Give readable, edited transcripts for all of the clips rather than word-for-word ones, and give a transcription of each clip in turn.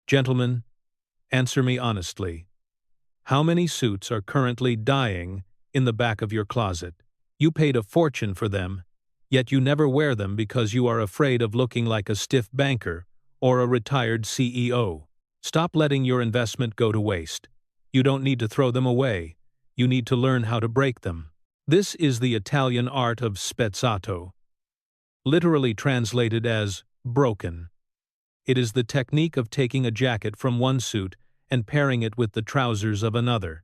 Gentlemen, answer me honestly. How many suits are currently dying in the back of your closet? You paid a fortune for them, yet you never wear them because you are afraid of looking like a stiff banker or a retired CEO. Stop letting your investment go to waste. You don't need to throw them away. You need to learn how to break them. This is the Italian art of spezzato, literally translated as broken. It is the technique of taking a jacket from one suit and pairing it with the trousers of another.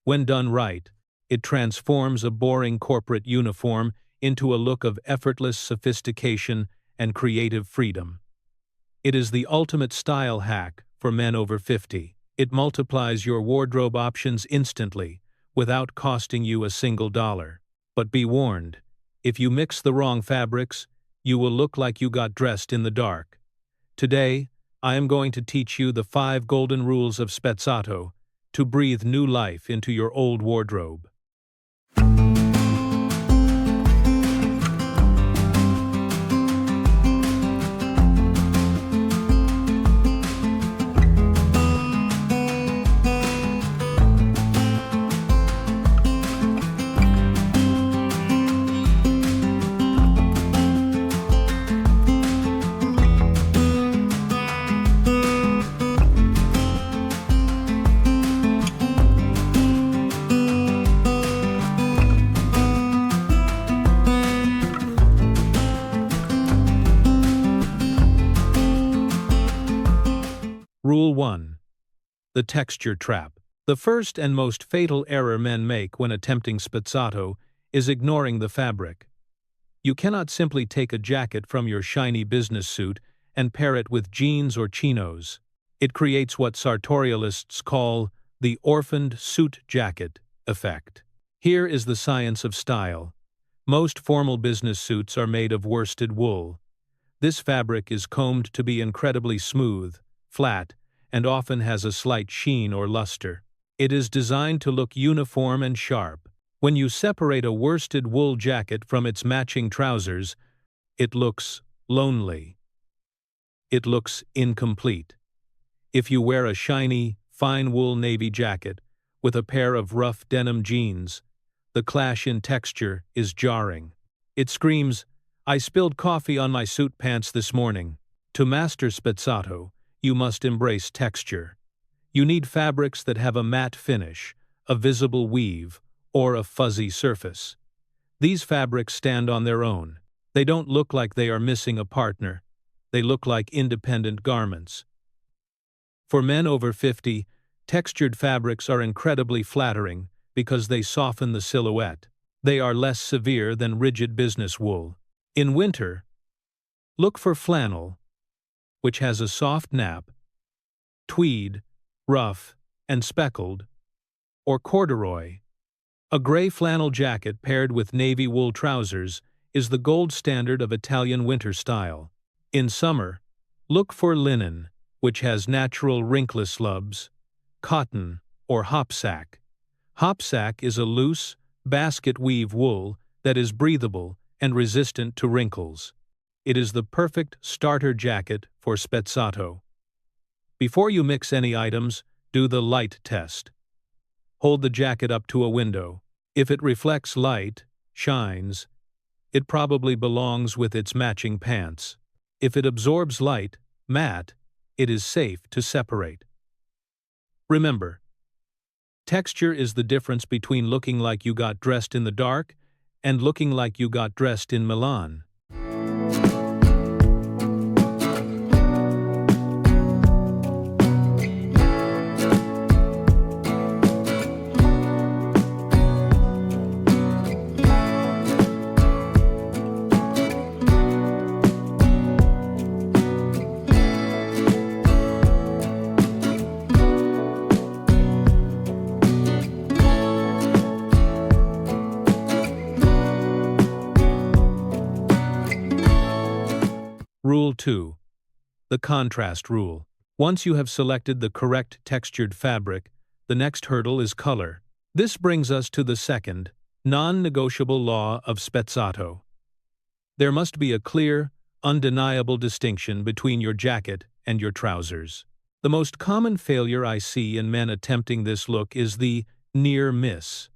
When done right, it transforms a boring corporate uniform into a look of effortless sophistication and creative freedom. It is the ultimate style hack for men over 50. It multiplies your wardrobe options instantly, without costing you a single dollar. But be warned, if you mix the wrong fabrics, you will look like you got dressed in the dark. Today, I am going to teach you the 5 golden rules of Spezzato to breathe new life into your old wardrobe. Rule 1. The texture trap. The first and most fatal error men make when attempting spezzato is ignoring the fabric. You cannot simply take a jacket from your shiny business suit and pair it with jeans or chinos. It creates what sartorialists call the orphaned suit jacket effect. Here is the science of style. Most formal business suits are made of worsted wool. This fabric is combed to be incredibly smooth, flat, and often has a slight sheen or luster. It is designed to look uniform and sharp. When you separate a worsted wool jacket from its matching trousers, it looks lonely. It looks incomplete. If you wear a shiny, fine wool navy jacket with a pair of rough denim jeans, the clash in texture is jarring. It screams, "I spilled coffee on my suit pants this morning." To master spezzato, you must embrace texture. You need fabrics that have a matte finish, a visible weave, or a fuzzy surface. These fabrics stand on their own. They don't look like they are missing a partner. They look like independent garments. For men over 50, textured fabrics are incredibly flattering because they soften the silhouette. They are less severe than rigid business wool. In winter, look for flannel, which has a soft nap, tweed, rough, and speckled, or corduroy. A gray flannel jacket paired with navy wool trousers is the gold standard of Italian winter style. In summer, look for linen, which has natural wrinkless lubs, cotton, or hopsack. Hopsack is a loose, basket weave wool that is breathable and resistant to wrinkles. It is the perfect starter jacket for spezzato. Before you mix any items, do the light test. Hold the jacket up to a window. If it reflects light, shines, it probably belongs with its matching pants. If it absorbs light, matte, it is safe to separate. Remember, texture is the difference between looking like you got dressed in the dark and looking like you got dressed in Milan. Rule 2. The contrast rule. Once you have selected the correct textured fabric, the next hurdle is color. This brings us to the second, non-negotiable law of spezzato. There must be a clear, undeniable distinction between your jacket and your trousers. The most common failure I see in men attempting this look is the near miss.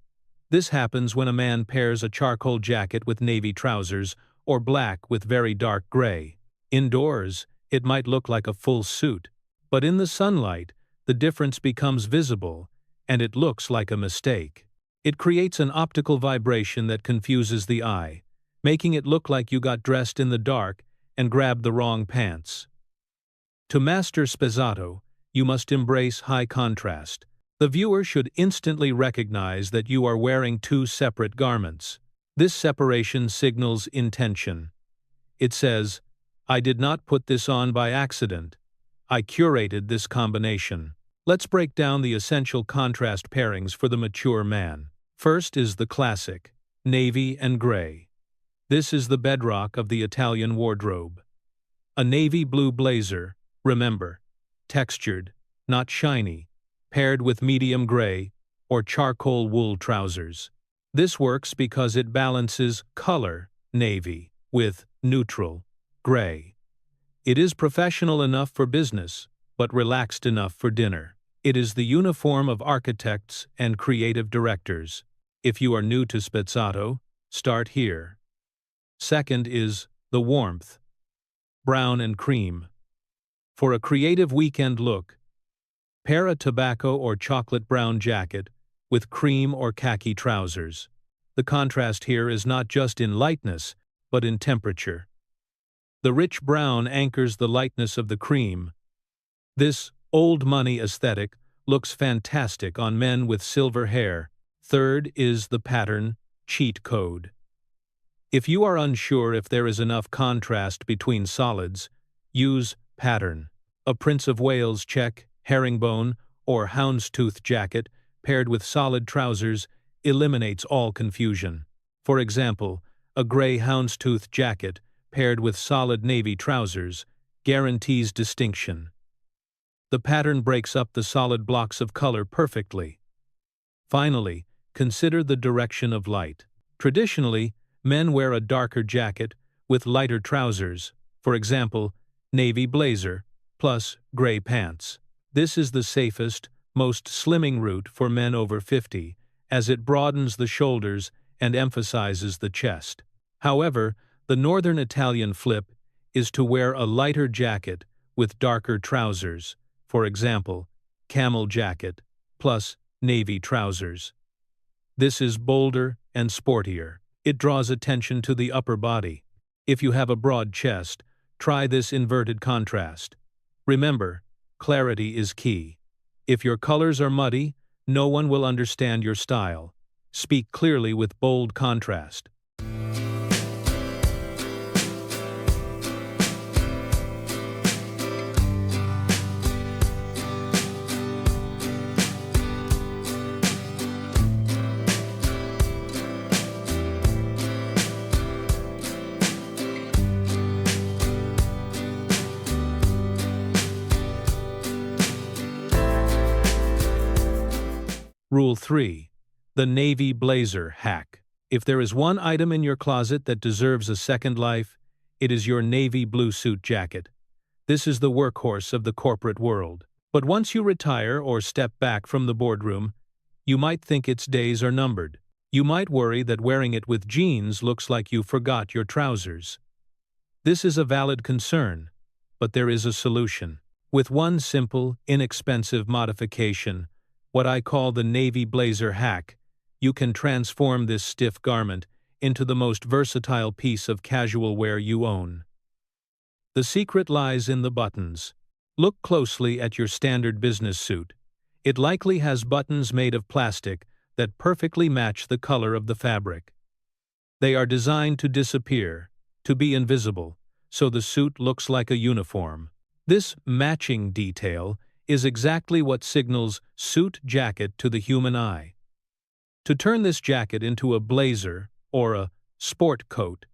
This happens when a man pairs a charcoal jacket with navy trousers or black with very dark gray. Indoors, it might look like a full suit, but in the sunlight, the difference becomes visible, and it looks like a mistake. It creates an optical vibration that confuses the eye, making it look like you got dressed in the dark and grabbed the wrong pants. To master Spezzato, you must embrace high contrast. The viewer should instantly recognize that you are wearing two separate garments. This separation signals intention. It says, "I did not put this on by accident. I curated this combination." Let's break down the essential contrast pairings for the mature man. First is the classic, navy and gray. This is the bedrock of the Italian wardrobe. A navy blue blazer, remember, textured, not shiny, paired with medium gray or charcoal wool trousers. This works because it balances color, navy, with neutral, gray. It is professional enough for business, but relaxed enough for dinner. It is the uniform of architects and creative directors. If you are new to Spezzato, start here. Second is the warmth, brown and cream. For a creative weekend look, pair a tobacco or chocolate brown jacket with cream or khaki trousers. The contrast here is not just in lightness, but in temperature. The rich brown anchors the lightness of the cream. This old money aesthetic looks fantastic on men with silver hair. Third is the pattern cheat code. If you are unsure if there is enough contrast between solids, use pattern. A Prince of Wales check, herringbone, or houndstooth jacket paired with solid trousers eliminates all confusion. For example, a gray houndstooth jacket paired with solid navy trousers guarantees distinction. The pattern breaks up the solid blocks of color perfectly. Finally, consider the direction of light. Traditionally, men wear a darker jacket with lighter trousers, for example, navy blazer, plus gray pants. This is the safest, most slimming route for men over 50, as it broadens the shoulders and emphasizes the chest. However, the northern Italian flip is to wear a lighter jacket with darker trousers, for example, camel jacket, plus navy trousers. This is bolder and sportier. It draws attention to the upper body. If you have a broad chest, try this inverted contrast. Remember, clarity is key. If your colors are muddy, no one will understand your style. Speak clearly with bold contrast. Rule 3. The Navy Blazer Hack. If there is one item in your closet that deserves a second life, it is your navy blue suit jacket. This is the workhorse of the corporate world. But once you retire or step back from the boardroom, you might think its days are numbered. You might worry that wearing it with jeans looks like you forgot your trousers. This is a valid concern, but there is a solution. With one simple, inexpensive modification, what I call the Navy Blazer Hack, you can transform this stiff garment into the most versatile piece of casual wear you own. The secret lies in the buttons. Look closely at your standard business suit. It likely has buttons made of plastic that perfectly match the color of the fabric. They are designed to disappear, to be invisible, so the suit looks like a uniform. This matching detail is exactly what signals suit jacket to the human eye. To turn this jacket into a blazer or a sport coat,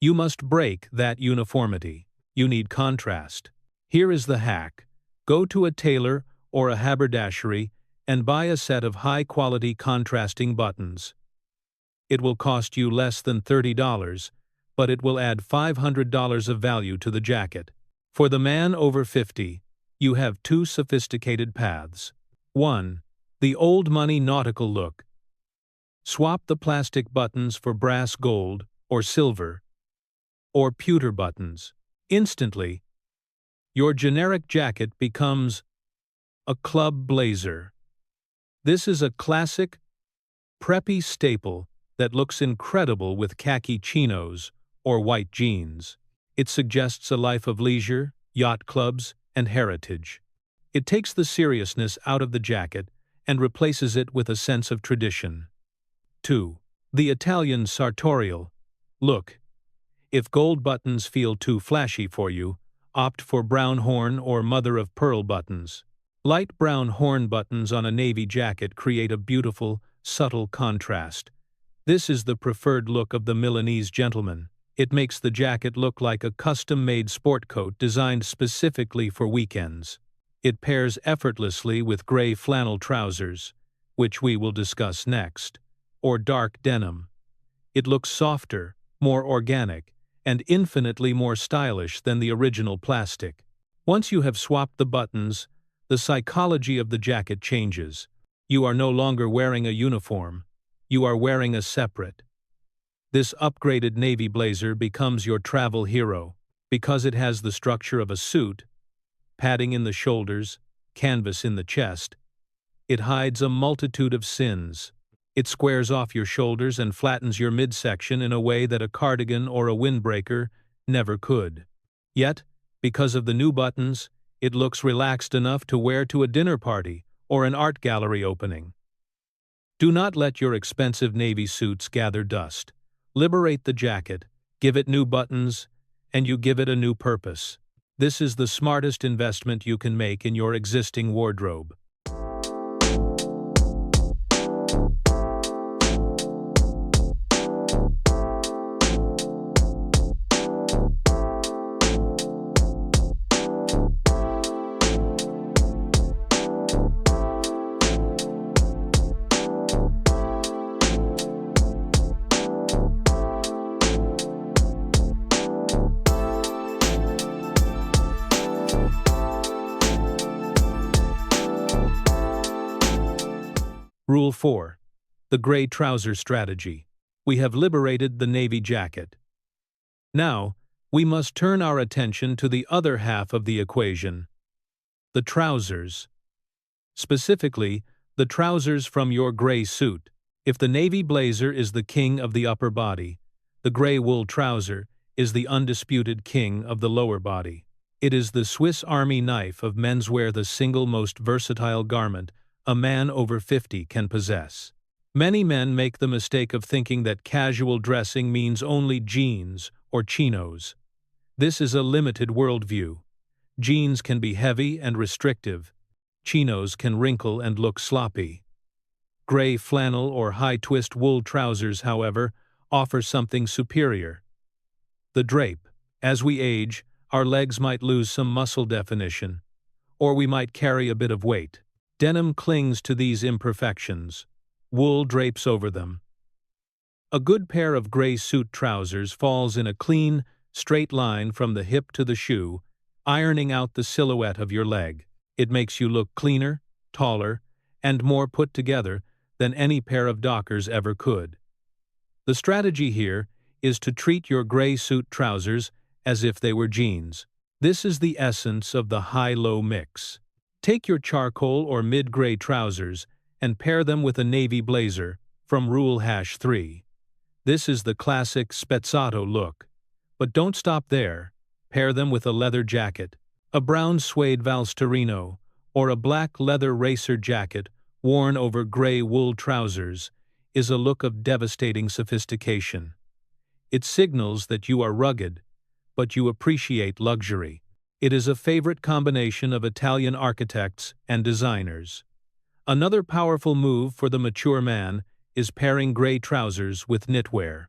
you must break that uniformity. You need contrast. Here is the hack. Go to a tailor or a haberdashery and buy a set of high-quality contrasting buttons. It will cost you less than $30, but it will add $500 of value to the jacket. For the man over 50, you have two sophisticated paths. 1. The old money nautical look. Swap the plastic buttons for brass gold, or silver, or pewter buttons. Instantly, your generic jacket becomes a club blazer. This is a classic, preppy staple that looks incredible with khaki chinos or white jeans. It suggests a life of leisure, yacht clubs, and heritage. It takes the seriousness out of the jacket and replaces it with a sense of tradition. 2. The Italian sartorial look. If gold buttons feel too flashy for you, opt for brown horn or mother-of-pearl buttons. Light brown horn buttons on a navy jacket create a beautiful, subtle contrast. This is the preferred look of the Milanese gentleman. It makes the jacket look like a custom-made sport coat designed specifically for weekends. It pairs effortlessly with gray flannel trousers, which we will discuss next, or dark denim. It looks softer, more organic, and infinitely more stylish than the original plastic. Once you have swapped the buttons, the psychology of the jacket changes. You are no longer wearing a uniform. You are wearing a separate. This upgraded navy blazer becomes your travel hero because it has the structure of a suit, padding in the shoulders, canvas in the chest. It hides a multitude of sins. It squares off your shoulders and flattens your midsection in a way that a cardigan or a windbreaker never could. Yet, because of the new buttons, it looks relaxed enough to wear to a dinner party or an art gallery opening. Do not let your expensive navy suits gather dust. Liberate the jacket, give it new buttons, and you give it a new purpose. This is the smartest investment you can make in your existing wardrobe. Rule 4. The gray trouser strategy. We have liberated the navy jacket. Now, we must turn our attention to the other half of the equation, the trousers. Specifically, the trousers from your gray suit. If the navy blazer is the king of the upper body, the gray wool trouser is the undisputed king of the lower body. It is the Swiss Army knife of menswear, the single most versatile garment a man over 50 can possess. Many men make the mistake of thinking that casual dressing means only jeans or chinos. This is a limited worldview. Jeans can be heavy and restrictive. Chinos can wrinkle and look sloppy. Gray flannel or high-twist wool trousers, however, offer something superior. The drape. As we age, our legs might lose some muscle definition, or we might carry a bit of weight. Denim clings to these imperfections. Wool drapes over them. A good pair of gray suit trousers falls in a clean, straight line from the hip to the shoe, ironing out the silhouette of your leg. It makes you look cleaner, taller, and more put together than any pair of Dockers ever could. The strategy here is to treat your gray suit trousers as if they were jeans. This is the essence of the high-low mix. Take your charcoal or mid-gray trousers and pair them with a navy blazer from Rule 3. This is the classic Spezzato look. But don't stop there. Pair them with a leather jacket, a brown suede Valsterino, or a black leather racer jacket worn over gray wool trousers is a look of devastating sophistication. It signals that you are rugged, but you appreciate luxury. It is a favorite combination of Italian architects and designers. Another powerful move for the mature man is pairing gray trousers with knitwear.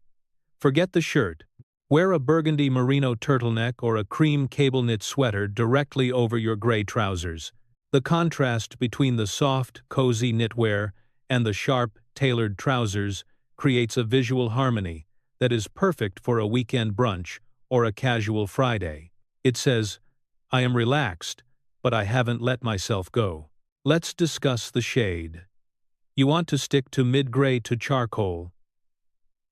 Forget the shirt. Wear a burgundy merino turtleneck or a cream cable knit sweater directly over your gray trousers. The contrast between the soft, cozy knitwear and the sharp, tailored trousers creates a visual harmony that is perfect for a weekend brunch or a casual Friday. It says, "I am relaxed, but I haven't let myself go. Let's discuss the shade. You want to stick to mid-gray to charcoal.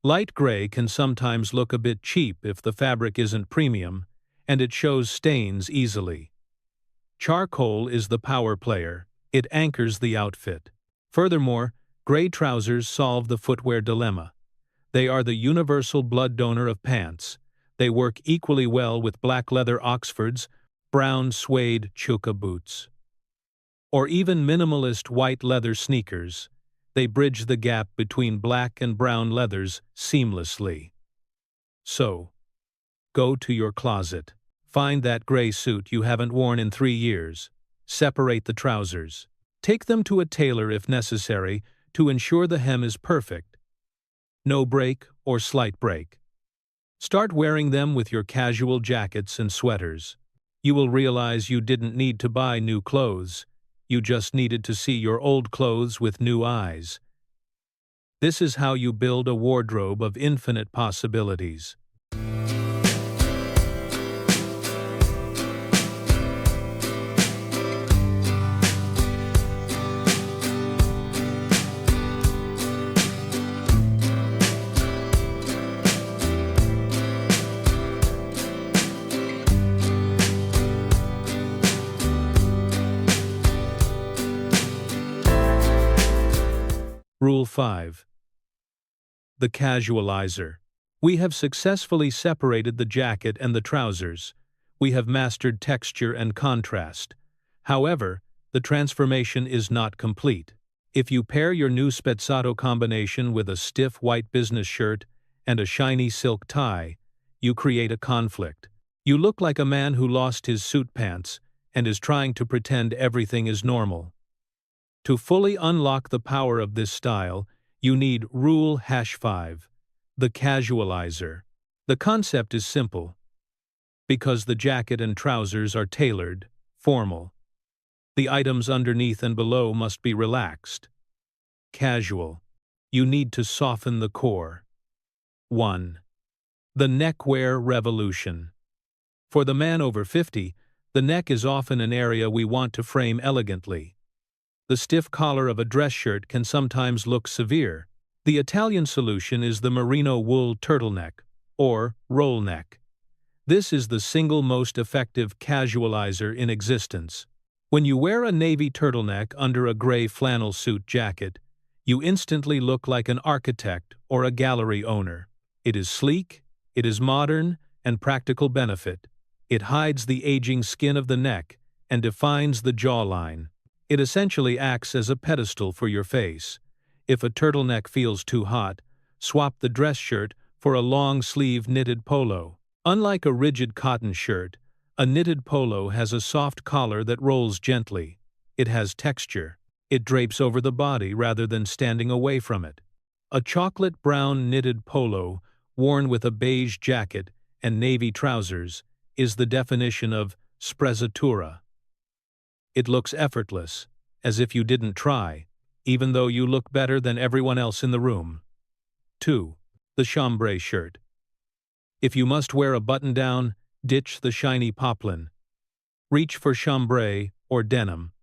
Light gray can sometimes look a bit cheap if the fabric isn't premium, and it shows stains easily. Charcoal is the power player. It anchors the outfit. Furthermore, gray trousers solve the footwear dilemma. They are the universal blood donor of pants. They work equally well with black leather Oxfords, brown suede chukka boots, or even minimalist white leather sneakers. They bridge the gap between black and brown leathers seamlessly. So, go to your closet. Find that gray suit you haven't worn in 3 years. Separate the trousers. Take them to a tailor if necessary to ensure the hem is perfect. No break or slight break. Start wearing them with your casual jackets and sweaters. You will realize you didn't need to buy new clothes. You just needed to see your old clothes with new eyes. This is how you build a wardrobe of infinite possibilities. Rule 5. The casualizer. We have successfully separated the jacket and the trousers. We have mastered texture and contrast. However, the transformation is not complete. If you pair your new Spezzato combination with a stiff white business shirt and a shiny silk tie, you create a conflict. You look like a man who lost his suit pants and is trying to pretend everything is normal. To fully unlock the power of this style, you need Rule #5, the casualizer. The concept is simple. Because the jacket and trousers are tailored, formal, the items underneath and below must be relaxed. Casual. You need to soften the core. 1. The neckwear revolution. For the man over 50, the neck is often an area we want to frame elegantly. The stiff collar of a dress shirt can sometimes look severe. The Italian solution is the merino wool turtleneck, or roll neck. This is the single most effective casualizer in existence. When you wear a navy turtleneck under a gray flannel suit jacket, you instantly look like an architect or a gallery owner. It is sleek, it is modern, and practical benefit. It hides the aging skin of the neck and defines the jawline. It essentially acts as a pedestal for your face. If a turtleneck feels too hot, swap the dress shirt for a long-sleeve knitted polo. Unlike a rigid cotton shirt, a knitted polo has a soft collar that rolls gently. It has texture. It drapes over the body rather than standing away from it. A chocolate-brown knitted polo, worn with a beige jacket and navy trousers, is the definition of sprezatura. It looks effortless, as if you didn't try, even though you look better than everyone else in the room. 2. The chambray shirt. If you must wear a button-down, ditch the shiny poplin. Reach for chambray or denim.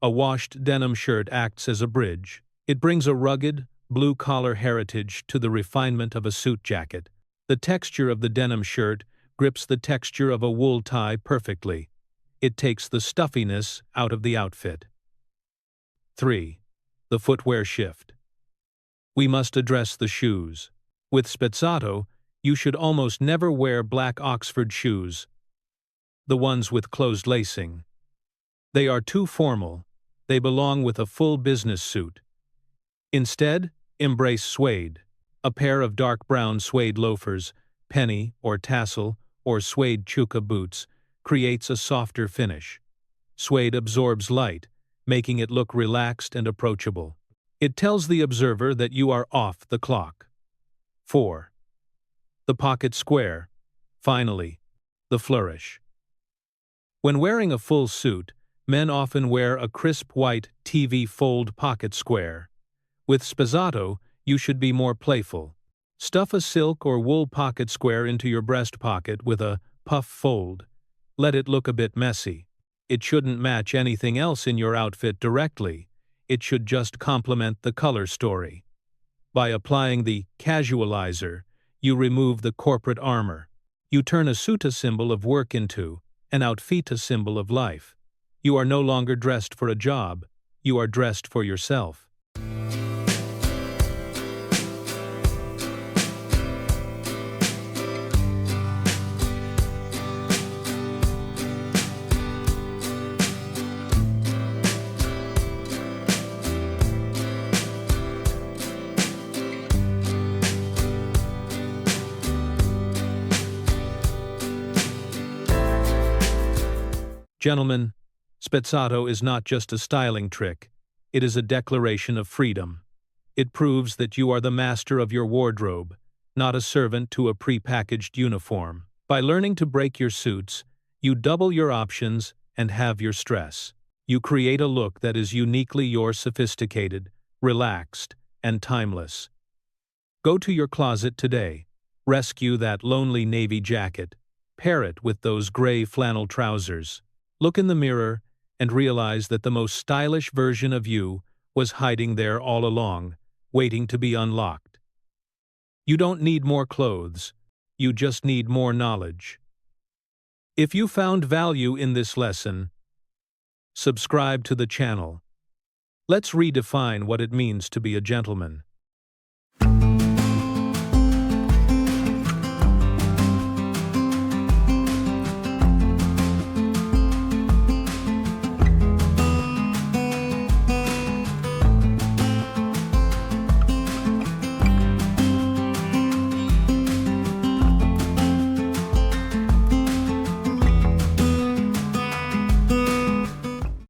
A washed denim shirt acts as a bridge. It brings a rugged, blue-collar heritage to the refinement of a suit jacket. The texture of the denim shirt grips the texture of a wool tie perfectly. It takes the stuffiness out of the outfit. 3. The footwear shift. We must address the shoes. With Spezzato, you should almost never wear black Oxford shoes, the ones with closed lacing. They are too formal. They belong with a full business suit. Instead, embrace suede. A pair of dark brown suede loafers, penny or tassel, or suede chukka boots creates a softer finish. Suede absorbs light, making it look relaxed and approachable. It tells the observer that you are off the clock. 4. The pocket square. Finally, the flourish. When wearing a full suit, men often wear a crisp white TV fold pocket square. With Spezzato, you should be more playful. Stuff a silk or wool pocket square into your breast pocket with a puff fold. Let it look a bit messy. It shouldn't match anything else in your outfit directly. It should just complement the color story. By applying the casualizer, you remove the corporate armor. You turn a suit a symbol of work into an outfit a symbol of life. You are no longer dressed for a job. You are dressed for yourself. Gentlemen, Spezzato is not just a styling trick, it is a declaration of freedom. It proves that you are the master of your wardrobe, not a servant to a pre-packaged uniform. By learning to break your suits, you double your options and halve your stress. You create a look that is uniquely yours, sophisticated, relaxed, and timeless. Go to your closet today, rescue that lonely navy jacket, pair it with those gray flannel trousers. Look in the mirror and realize that the most stylish version of you was hiding there all along, waiting to be unlocked. You don't need more clothes, you just need more knowledge. If you found value in this lesson, subscribe to the channel. Let's redefine what it means to be a gentleman.